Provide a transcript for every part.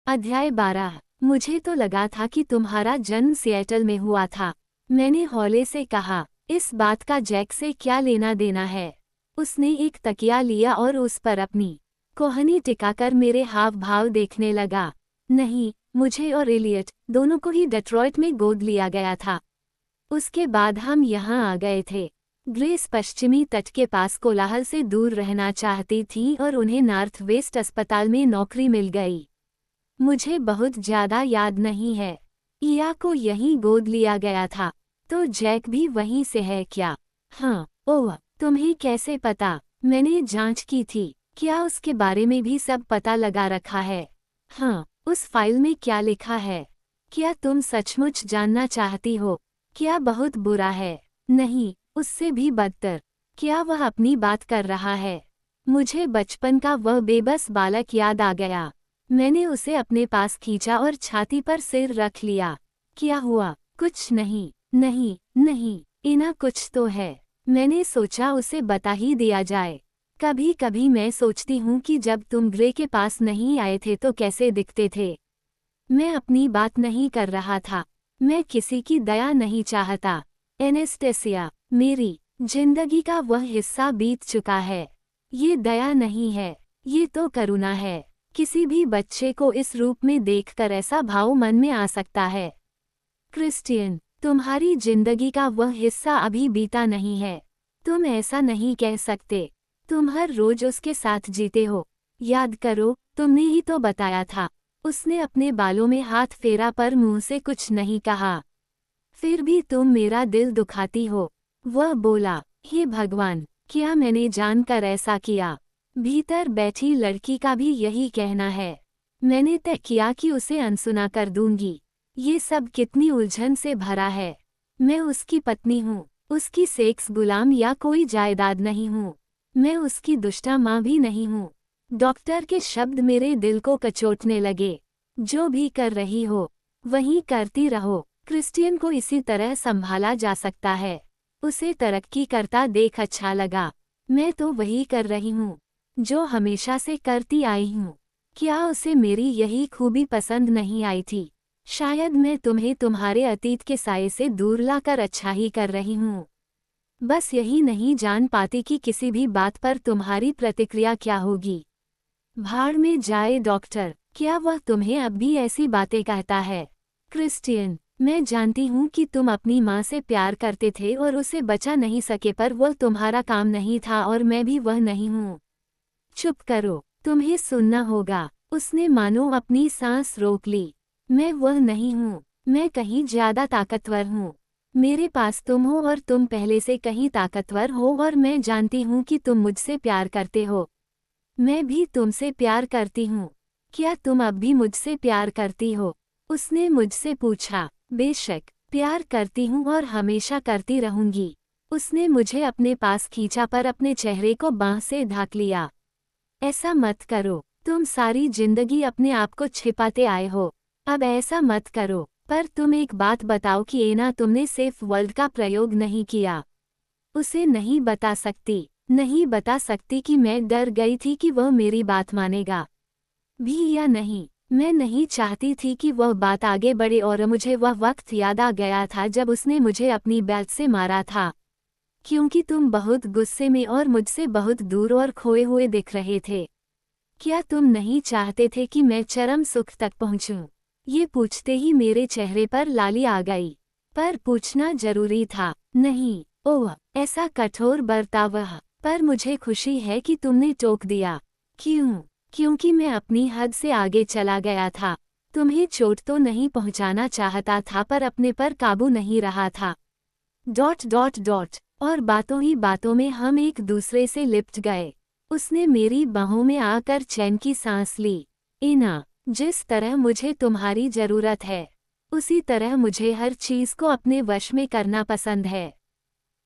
अध्याय 12। मुझे तो लगा था कि तुम्हारा जन्म सिएटल में हुआ था। मैंने हौले से कहा, इस बात का जैक से क्या लेना देना है। उसने एक तकिया लिया और उस पर अपनी कोहनी टिकाकर मेरे हाव भाव देखने लगा। नहीं, मुझे और एलियट दोनों को ही डेट्रॉइट में गोद लिया गया था। उसके बाद हम यहाँ आ गए थे। ग्रेस पश्चिमी तट के पास कोलाहल से दूर रहना चाहती थी और उन्हें नॉर्थ वेस्ट अस्पताल में नौकरी मिल गई। मुझे बहुत ज्यादा याद नहीं है। इया को यहीं गोद लिया गया था। तो जैक भी वहीं से है क्या? हाँ। ओह, तुम्हें कैसे पता? मैंने जांच की थी। क्या उसके बारे में भी सब पता लगा रखा है? हाँ। उस फाइल में क्या लिखा है? क्या तुम सचमुच जानना चाहती हो? क्या बहुत बुरा है? नहीं, उससे भी बदतर। क्या वह अपनी बात कर रहा है? मुझे बचपन का वह बेबस बालक याद आ गया। मैंने उसे अपने पास खींचा और छाती पर सिर रख लिया। क्या हुआ? कुछ नहीं। नहीं, नहीं, इना कुछ तो है। मैंने सोचा उसे बता ही दिया जाए। कभी कभी मैं सोचती हूँ कि जब तुम ग्रे के पास नहीं आए थे तो कैसे दिखते थे। मैं अपनी बात नहीं कर रहा था। मैं किसी की दया नहीं चाहता। एनेस्टेसिया, मेरी जिंदगी का वह हिस्सा बीत चुका है। ये दया नहीं है, ये तो करुणा है। किसी भी बच्चे को इस रूप में देखकर ऐसा भाव मन में आ सकता है। क्रिस्टियन, तुम्हारी जिंदगी का वह हिस्सा अभी बीता नहीं है। तुम ऐसा नहीं कह सकते। तुम हर रोज उसके साथ जीते हो। याद करो, तुमने ही तो बताया था। उसने अपने बालों में हाथ फेरा पर मुंह से कुछ नहीं कहा। फिर भी तुम मेरा दिल दुखाती हो। वह बोला, हे भगवान, क्या मैंने जानकर ऐसा किया? भीतर बैठी लड़की का भी यही कहना है। मैंने तय किया कि उसे अनसुना कर दूंगी। ये सब कितनी उलझन से भरा है। मैं उसकी पत्नी हूँ, उसकी सेक्स गुलाम या कोई जायदाद नहीं हूँ। मैं उसकी दुष्टा माँ भी नहीं हूँ। डॉक्टर के शब्द मेरे दिल को कचोटने लगे। जो भी कर रही हो, वही करती रहो। क्रिस्टियन को इसी तरह संभाला जा सकता है। उसे तरक्की करता देख अच्छा लगा। मैं तो वही कर रही हूँ जो हमेशा से करती आई हूँ। क्या उसे मेरी यही खूबी पसंद नहीं आई थी? शायद मैं तुम्हें तुम्हारे अतीत के साये से दूर लाकर अच्छा ही कर रही हूँ। बस यही नहीं जान पाती कि किसी भी बात पर तुम्हारी प्रतिक्रिया क्या होगी। भाड़ में जाए डॉक्टर, क्या वह तुम्हें अब भी ऐसी बातें कहता है? क्रिस्टियन, मैं जानती हूँ कि तुम अपनी माँ से प्यार करते थे और उसे बचा नहीं सके, पर वह तुम्हारा काम नहीं था और मैं भी वह नहीं हूँ। चुप करो, तुम्हें सुनना होगा। उसने मानो अपनी सांस रोक ली। मैं वह नहीं हूँ। मैं कहीं ज्यादा ताकतवर हूँ। मेरे पास तुम हो और तुम पहले से कहीं ताकतवर हो और मैं जानती हूँ कि तुम मुझसे प्यार करते हो। मैं भी तुमसे प्यार करती हूँ। क्या तुम अब भी मुझसे प्यार करती हो? उसने मुझसे पूछा। बेशक, प्यार करती हूँ और हमेशा करती रहूंगी। उसने मुझे अपने पास खींचा पर अपने चेहरे को बांह से ढक लिया। ऐसा मत करो। तुम सारी जिंदगी अपने आप को छिपाते आए हो। अब ऐसा मत करो। पर तुम एक बात बताओ कि एना तुमने सेफ वर्ल्ड का प्रयोग नहीं किया। उसे नहीं बता सकती। नहीं बता सकती कि मैं डर गई थी कि वह मेरी बात मानेगा भी या नहीं। मैं नहीं चाहती थी कि वह बात आगे बढ़े और मुझे वह वक्त याद आ गया था जब उसने मुझे अपनी बेल्ट से मारा था। क्योंकि तुम बहुत गुस्से में और मुझसे बहुत दूर और खोए हुए दिख रहे थे। क्या तुम नहीं चाहते थे कि मैं चरम सुख तक पहुंचूं? ये पूछते ही मेरे चेहरे पर लाली आ गई। पर पूछना जरूरी था। नहीं। ओह, ऐसा कठोर बर्ताव। पर मुझे खुशी है कि तुमने टोक दिया। क्यों? क्योंकि मैं अपनी हद से आगे चला गया था। तुम्हें चोट तो नहीं पहुंचाना चाहता था पर अपने पर काबू नहीं रहा था। ... और बातों ही बातों में हम एक दूसरे से लिपट गए। उसने मेरी बाहों में आकर चैन की सांस ली। इना, जिस तरह मुझे तुम्हारी जरूरत है, उसी तरह मुझे हर चीज को अपने वश में करना पसंद है।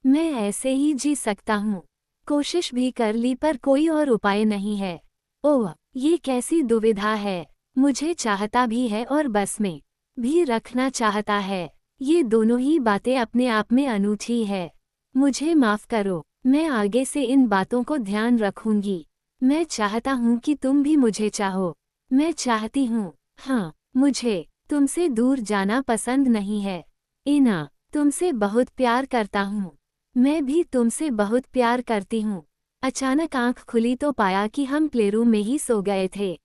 मैं ऐसे ही जी सकता हूँ। कोशिश भी कर ली पर कोई और उपाय नहीं है। ओह, ये कैसी दुविधा है। मुझे चाहता भी है और बस में भी रखना चाहता है। ये दोनों ही बातें अपने आप में अनूठी है। मुझे माफ करो। मैं आगे से इन बातों को ध्यान रखूंगी। मैं चाहता हूँ कि तुम भी मुझे चाहो। मैं चाहती हूँ। हाँ, मुझे तुमसे दूर जाना पसंद नहीं है। इना, तुमसे बहुत प्यार करता हूँ। मैं भी तुमसे बहुत प्यार करती हूँ। अचानक आंख खुली तो पाया कि हम प्लेरूम में ही सो गए थे।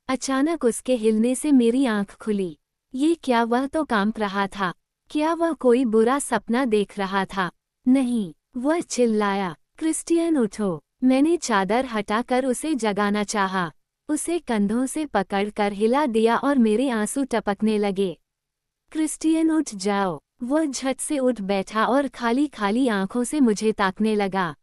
अचानक उसके हिलने से मेरी आंख खुली। ये क्या, वह तो कांप रहा था। क्या वह कोई बुरा सपना देख रहा था? नहीं, वह चिल्लाया, क्रिस्टियन उठो। मैंने चादर हटाकर उसे जगाना चाहा। उसे कंधों से पकड़कर हिला दिया और मेरे आंसू टपकने लगे। क्रिस्टियन उठ जाओ। वह झट से उठ बैठा और खाली खाली आंखों से मुझे ताकने लगा।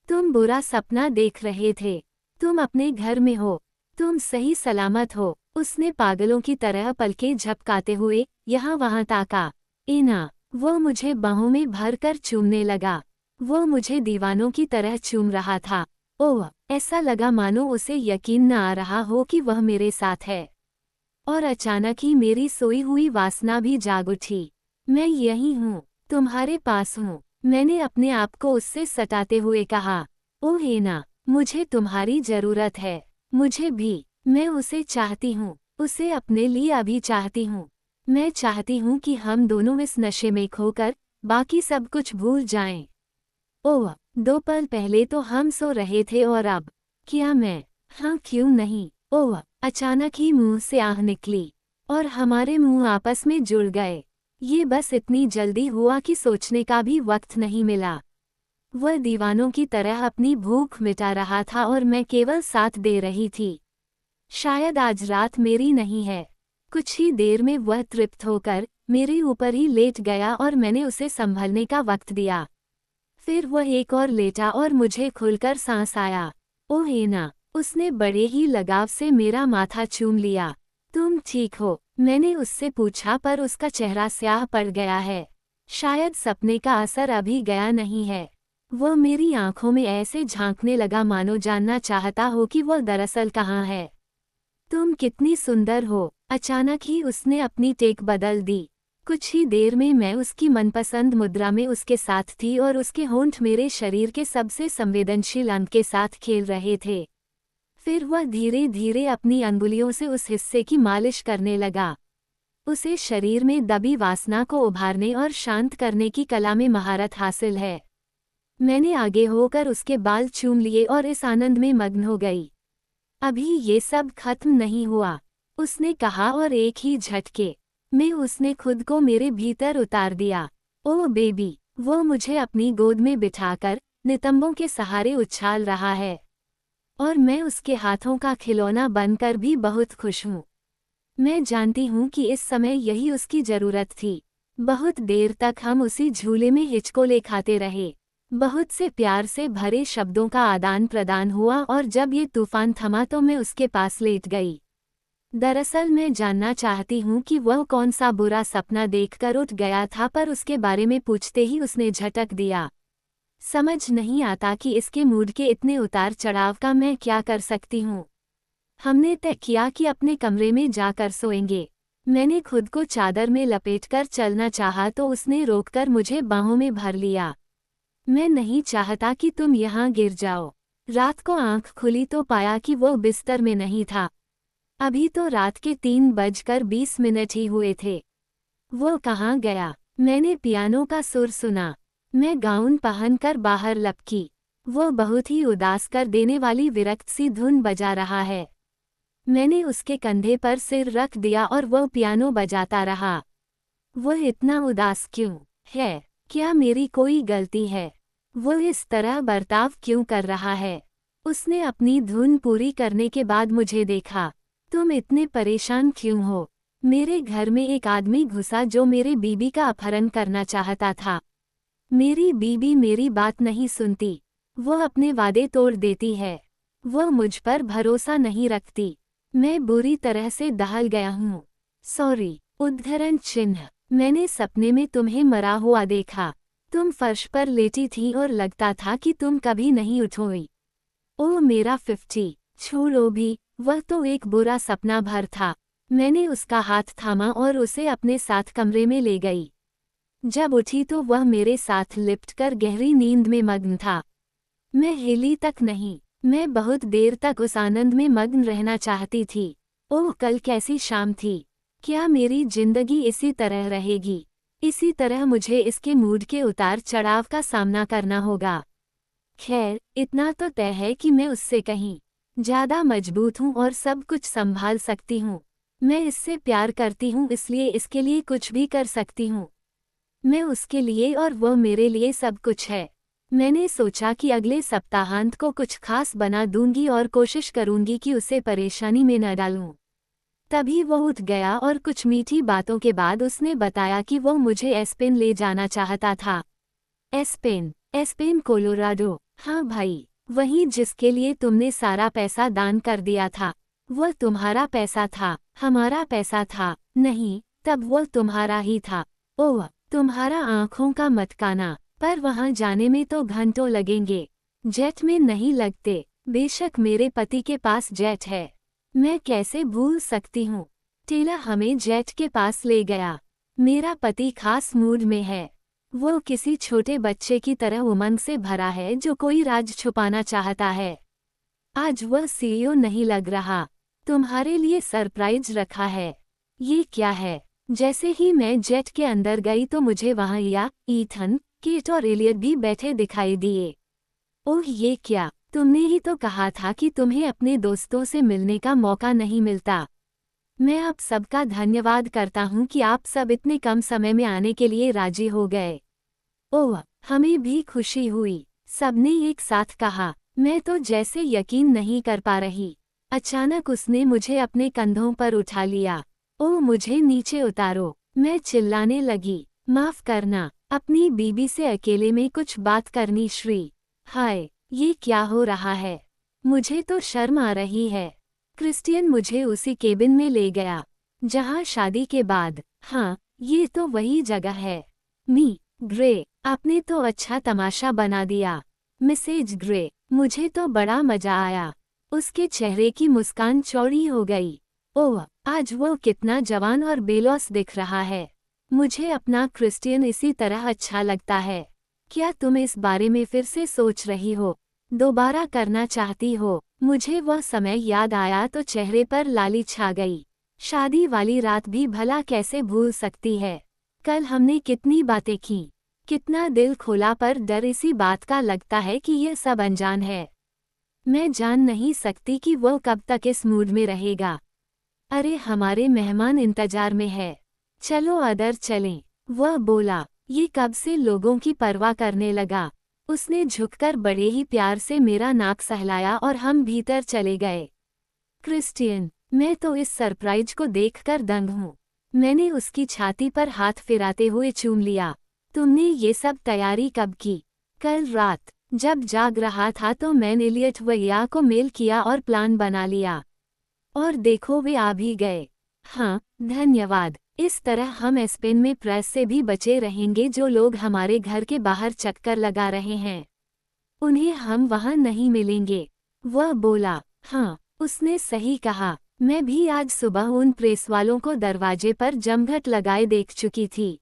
तुम बुरा सपना देख रहे थे। तुम अपने घर में हो। तुम सही सलामत हो। उसने पागलों की तरह पलकें झपकाते हुए यहाँ वहाँ ताका। इना, वो मुझे बाहों में भरकर चूमने लगा। वो मुझे दीवानों की तरह चूम रहा था। ओह, ऐसा लगा मानो उसे यकीन न आ रहा हो कि वह मेरे साथ है। और अचानक ही मेरी सोई हुई वासना भी जाग उठी। मैं यही हूँ, तुम्हारे पास हूँ। मैंने अपने आप को उससे सटाते हुए कहा। ओह हेना, मुझे तुम्हारी जरूरत है। मुझे भी। मैं उसे चाहती हूँ। उसे अपने लिए अभी चाहती हूँ। मैं चाहती हूँ कि हम दोनों इस नशे में खोकर बाकी सब कुछ भूल जाएं। ओह, 2 पल पहले तो हम सो रहे थे और अब? क्या मैं? हाँ, क्यों नहीं? ओह, अचानक ही मुंह से आह निकली और हमारे मुंह आपस में जुड़ गए। ये बस इतनी जल्दी हुआ कि सोचने का भी वक्त नहीं मिला। वह दीवानों की तरह अपनी भूख मिटा रहा था और मैं केवल साथ दे रही थी। शायद आज रात मेरी नहीं है। कुछ ही देर में वह तृप्त होकर मेरे ऊपर ही लेट गया और मैंने उसे संभलने का वक्त दिया। फिर वह एक और लेटा और मुझे खुलकर सांस आया। ओह हेना, उसने बड़े ही लगाव से मेरा माथा चूम लिया। तुम ठीक हो? मैंने उससे पूछा पर उसका चेहरा स्याह पड़ गया है। शायद सपने का असर अभी गया नहीं है। वह मेरी आंखों में ऐसे झांकने लगा मानो जानना चाहता हो कि वह दरअसल कहाँ है। तुम कितनी सुंदर हो। अचानक ही उसने अपनी टेक बदल दी। कुछ ही देर में मैं उसकी मनपसंद मुद्रा में उसके साथ थी और उसके होंठ मेरे शरीर के सबसे संवेदनशील अंग के साथ खेल रहे थे। फिर वह धीरे धीरे अपनी अंगुलियों से उस हिस्से की मालिश करने लगा। उसे शरीर में दबी वासना को उभारने और शांत करने की कला में महारत हासिल है। मैंने आगे होकर उसके बाल चूम लिए और इस आनंद में मग्न हो गई। अभी ये सब खत्म नहीं हुआ, उसने कहा और एक ही झटके में उसने खुद को मेरे भीतर उतार दिया। ओह बेबी, वो मुझे अपनी गोद में बिठाकर नितंबों के सहारे उछाल रहा है और मैं उसके हाथों का खिलौना बनकर भी बहुत खुश हूँ। मैं जानती हूँ कि इस समय यही उसकी जरूरत थी। बहुत देर तक हम उसी झूले में हिचकोले खाते रहे। बहुत से प्यार से भरे शब्दों का आदान प्रदान हुआ और जब ये तूफान थमा तो मैं उसके पास लेट गई। दरअसल मैं जानना चाहती हूँ कि वह कौन सा बुरा सपना देखकर उठ गया था, पर उसके बारे में पूछते ही उसने झटक दिया। समझ नहीं आता कि इसके मूड के इतने उतार चढ़ाव का मैं क्या कर सकती हूँ। हमने तय किया कि अपने कमरे में जाकर सोएंगे। मैंने खुद को चादर में लपेटकर चलना चाहा तो उसने रोककर मुझे बाहों में भर लिया। मैं नहीं चाहता कि तुम यहाँ गिर जाओ। रात को आंख खुली तो पाया कि वो बिस्तर में नहीं था। अभी तो रात के 3:20 ही हुए थे। वो कहाँ गया? मैंने पियानो का सुर सुना। मैं गाउन पहनकर बाहर लपकी। वो बहुत ही उदास कर देने वाली विरक्त सी धुन बजा रहा है। मैंने उसके कंधे पर सिर रख दिया और वह पियानो बजाता रहा। वह इतना उदास क्यों है? क्या मेरी कोई गलती है? वो इस तरह बर्ताव क्यों कर रहा है? उसने अपनी धुन पूरी करने के बाद मुझे देखा। तुम इतने परेशान क्यों हो? मेरे घर में एक आदमी घुसा जो मेरे बीबी का अपहरण करना चाहता था। मेरी बीबी मेरी बात नहीं सुनती। वो अपने वादे तोड़ देती है। वो मुझ पर भरोसा नहीं रखती। मैं बुरी तरह से दहल गया हूँ। सॉरी। उद्धरण चिन्ह। मैंने सपने में तुम्हें मरा हुआ देखा। तुम फर्श पर लेटी थी और लगता था कि तुम कभी नहीं उठोगी। ओह मेरा 50, छोड़ो भी, वह तो एक बुरा सपना भर था। मैंने उसका हाथ थामा और उसे अपने साथ कमरे में ले गई। जब उठी तो वह मेरे साथ लिपटकर गहरी नींद में मग्न था। मैं हिली तक नहीं। मैं बहुत देर तक उस आनंद में मग्न रहना चाहती थी। ओह, कल कैसी शाम थी। क्या मेरी जिंदगी इसी तरह रहेगी? इसी तरह मुझे इसके मूड के उतार चढ़ाव का सामना करना होगा। खैर, इतना तो तय है कि मैं उससे कहीं ज्यादा मजबूत हूँ और सब कुछ संभाल सकती हूँ। मैं इससे प्यार करती हूँ, इसलिए इसके लिए कुछ भी कर सकती हूँ। मैं उसके लिए और वो मेरे लिए सब कुछ है। मैंने सोचा कि अगले सप्ताहांत को कुछ खास बना दूंगी और कोशिश करूंगी कि उसे परेशानी में न डालूं। तभी वो उठ गया और कुछ मीठी बातों के बाद उसने बताया कि वो मुझे एस्पेन ले जाना चाहता था। एस्पेन? Aspen, Colorado? हाँ भाई, वही जिसके लिए तुमने सारा पैसा दान कर दिया था। वो तुम्हारा पैसा था, हमारा पैसा था नहीं, तब वो तुम्हारा ही था। ओह, तुम्हारा आंखों का मटकाना। पर वहां जाने में तो घंटों लगेंगे। जेट में नहीं लगते। बेशक मेरे पति के पास जेट है, मैं कैसे भूल सकती हूँ। टेलर हमें जेट के पास ले गया। मेरा पति खास मूड में है। वो किसी छोटे बच्चे की तरह उमंग से भरा है जो कोई राज छुपाना चाहता है। आज वह सीईओ नहीं लग रहा। तुम्हारे लिए सरप्राइज रखा है। ये क्या है? जैसे ही मैं जेट के अंदर गई तो मुझे वहां या ईथन, केट और एलियट भी बैठे दिखाई दिए। ओह, ये क्या? तुमने ही तो कहा था कि तुम्हें अपने दोस्तों से मिलने का मौका नहीं मिलता। मैं आप सबका धन्यवाद करता हूँ कि आप सब इतने कम समय में आने के लिए राजी हो गए। ओह, हमें भी खुशी हुई, सबने एक साथ कहा। मैं तो जैसे यकीन नहीं कर पा रही। अचानक उसने मुझे अपने कंधों पर उठा लिया। ओह, मुझे नीचे उतारो। मैं चिल्लाने लगी। माफ करना, अपनी बीबी से अकेले में कुछ बात करनी। श्री, हाय, ये क्या हो रहा है? मुझे तो शर्म आ रही है। क्रिस्टियन मुझे उसी केबिन में ले गया जहां शादी के बाद, हाँ, ये तो वही जगह है। मी ग्रे, आपने तो अच्छा तमाशा बना दिया। मिसेज ग्रे, मुझे तो बड़ा मजा आया। उसके चेहरे की मुस्कान चौड़ी हो गई। ओह, आज वो कितना जवान और बेलौस दिख रहा है। मुझे अपना क्रिस्टियन इसी तरह अच्छा लगता है। क्या तुम इस बारे में फिर से सोच रही हो? दोबारा करना चाहती हो? मुझे वह समय याद आया तो चेहरे पर लाली छा गई। शादी वाली रात भी भला कैसे भूल सकती है? कल हमने कितनी बातें की, कितना दिल खोला, पर डर इसी बात का लगता है कि यह सब अनजान है। मैं जान नहीं सकती कि वो कब तक इस मूड में रहेगा। अरे, हमारे मेहमान इंतजार में है। चलो अंदर चलें, वह बोला। ये कब से लोगों की परवाह करने लगा। उसने झुककर बड़े ही प्यार से मेरा नाक सहलाया और हम भीतर चले गए। क्रिस्टियन, मैं तो इस सरप्राइज को देखकर दंग हूँ। मैंने उसकी छाती पर हाथ फिराते हुए चूम लिया। तुमने ये सब तैयारी कब की? कल रात, जब जाग रहा था तो मैंने एलियट व या को मेल किया और प्लान बना लिया। और देखो, वे आ भी गए। हाँ, धन्यवाद। इस तरह हम एस्पेन में प्रेस से भी बचे रहेंगे। जो लोग हमारे घर के बाहर चक्कर लगा रहे हैं, उन्हें हम वहां नहीं मिलेंगे। वह बोला। हाँ, उसने सही कहा। मैं भी आज सुबह उन प्रेस वालों को दरवाजे पर जमघट लगाए देख चुकी थी।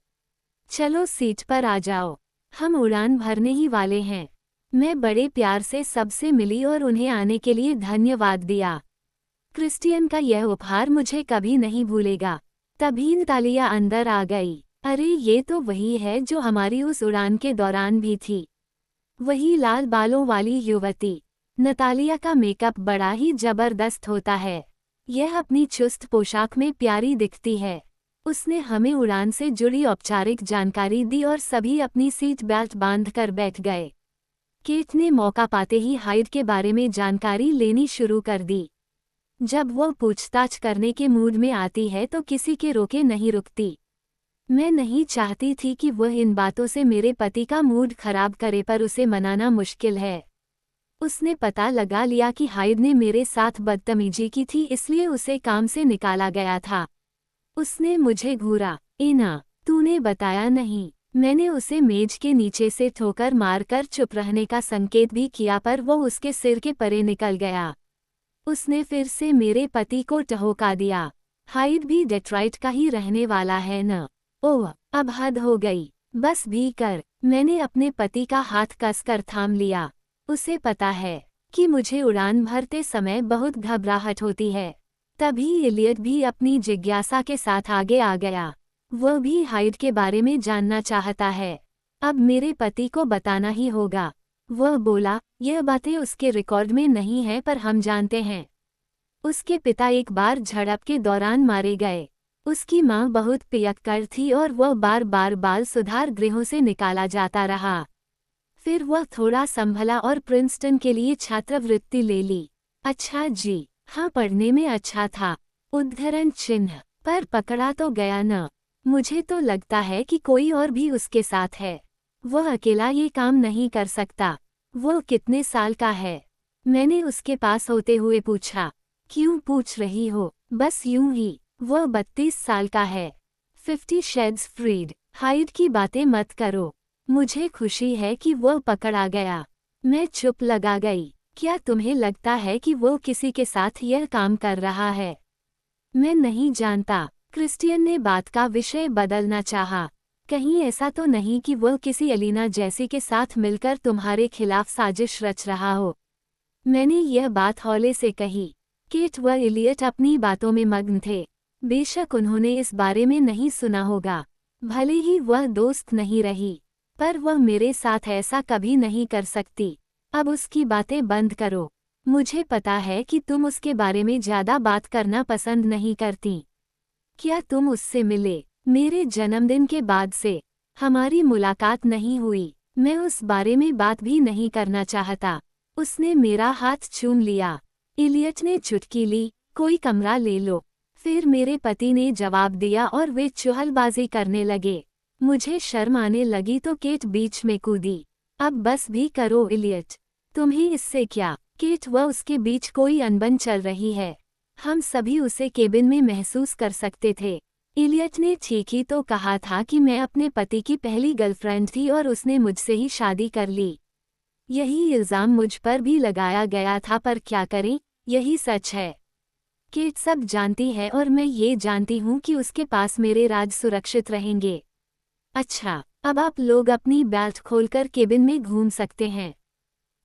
चलो सीट पर आ जाओ, हम उड़ान भरने ही वाले हैं। मैं बड़े प्यार से सबसे मिली और उन्हें आने के लिए धन्यवाद दिया। क्रिस्टियन का यह उपहार मुझे कभी नहीं भूलेगा। तभी नतालिया अंदर आ गई। अरे, ये तो वही है जो हमारी उस उड़ान के दौरान भी थी। वही लाल बालों वाली युवती। नतालिया का मेकअप बड़ा ही जबरदस्त होता है। यह अपनी चुस्त पोशाक में प्यारी दिखती है। उसने हमें उड़ान से जुड़ी औपचारिक जानकारी दी और सभी अपनी सीट बेल्ट बांधकर बैठ गए। केट ने मौका पाते ही हाइड के बारे में जानकारी लेनी शुरू कर दी। जब वो पूछताछ करने के मूड में आती है तो किसी के रोके नहीं रुकती। मैं नहीं चाहती थी कि वह इन बातों से मेरे पति का मूड खराब करे, पर उसे मनाना मुश्किल है। उसने पता लगा लिया कि हाइड ने मेरे साथ बदतमीजी की थी, इसलिए उसे काम से निकाला गया था। उसने मुझे घूरा। इना, तूने बताया नहीं। मैंने उसे मेज के नीचे से ठोकर मारकर चुप रहने का संकेत भी किया, पर वो उसके सिर के परे निकल गया। उसने फिर से मेरे पति को टहोका दिया। हाइड भी डेट्रॉइट का ही रहने वाला है न? ओह, अब हद हो गई। बस भी कर। मैंने अपने पति का हाथ कसकर थाम लिया। उसे पता है कि मुझे उड़ान भरते समय बहुत घबराहट होती है। तभी इलियट भी अपनी जिज्ञासा के साथ आगे आ गया। वह भी हाइड के बारे में जानना चाहता है। अब मेरे पति को बताना ही होगा। वह बोला, यह बातें उसके रिकॉर्ड में नहीं है पर हम जानते हैं। उसके पिता एक बार झड़प के दौरान मारे गए। उसकी मां बहुत पियक्कड़ थी और वह बार बार बाल सुधार गृहों से निकाला जाता रहा। फिर वह थोड़ा संभला और प्रिंसटन के लिए छात्रवृत्ति ले ली। अच्छा जी, हाँ, पढ़ने में अच्छा था। उद्धरण चिन्ह। पर पकड़ा तो गया न। मुझे तो लगता है कि कोई और भी उसके साथ है। वह अकेला ये काम नहीं कर सकता। वो कितने साल का है? मैंने उसके पास होते हुए पूछा। क्यों पूछ रही हो? बस यूं ही। वह 32 साल का है। 50 शेड्स फ्रीड। हाइड की बातें मत करो। मुझे खुशी है कि वह पकड़ा गया। मैं चुप लगा गई। क्या तुम्हें लगता है कि वो किसी के साथ यह काम कर रहा है? मैं नहीं जानता। क्रिस्टियन ने बात का विषय बदलना चाहा। कहीं ऐसा तो नहीं कि वह किसी एलिना जैसी के साथ मिलकर तुम्हारे खिलाफ साजिश रच रहा हो? मैंने यह बात हौले से कही। केट व इलियट अपनी बातों में मग्न थे। बेशक उन्होंने इस बारे में नहीं सुना होगा। भले ही वह दोस्त नहीं रही, पर वह मेरे साथ ऐसा कभी नहीं कर सकती। अब उसकी बातें बंद करो। मुझे पता है कि तुम उसके बारे में ज्यादा बात करना पसंद नहीं करती। क्या तुम उससे मिले? मेरे जन्मदिन के बाद से हमारी मुलाकात नहीं हुई। मैं उस बारे में बात भी नहीं करना चाहता। उसने मेरा हाथ चूम लिया। इलियट ने चुटकी ली, कोई कमरा ले लो। फिर मेरे पति ने जवाब दिया और वे चुहलबाजी करने लगे। मुझे शर्म आने लगी तो केट बीच में कूदी। अब बस भी करो इलियट। तुम्हें इससे क्या? केट व उसके बीच कोई अनबन चल रही है। हम सभी उसे केबिन में महसूस कर सकते थे। इलियट ने ठीक ही तो कहा था कि मैं अपने पति की पहली गर्लफ्रेंड थी और उसने मुझसे ही शादी कर ली। यही इल्ज़ाम मुझ पर भी लगाया गया था, पर क्या करें, यही सच है। केट सब जानती है और मैं ये जानती हूँ कि उसके पास मेरे राज सुरक्षित रहेंगे। अच्छा, अब आप लोग अपनी बेल्ट खोलकर केबिन में घूम सकते हैं।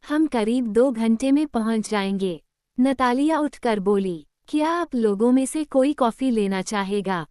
हम करीब 2 घंटे में पहुँच जाएंगे। नतालिया उठकर बोली, क्या आप लोगों में से कोई कॉफ़ी लेना चाहेगा?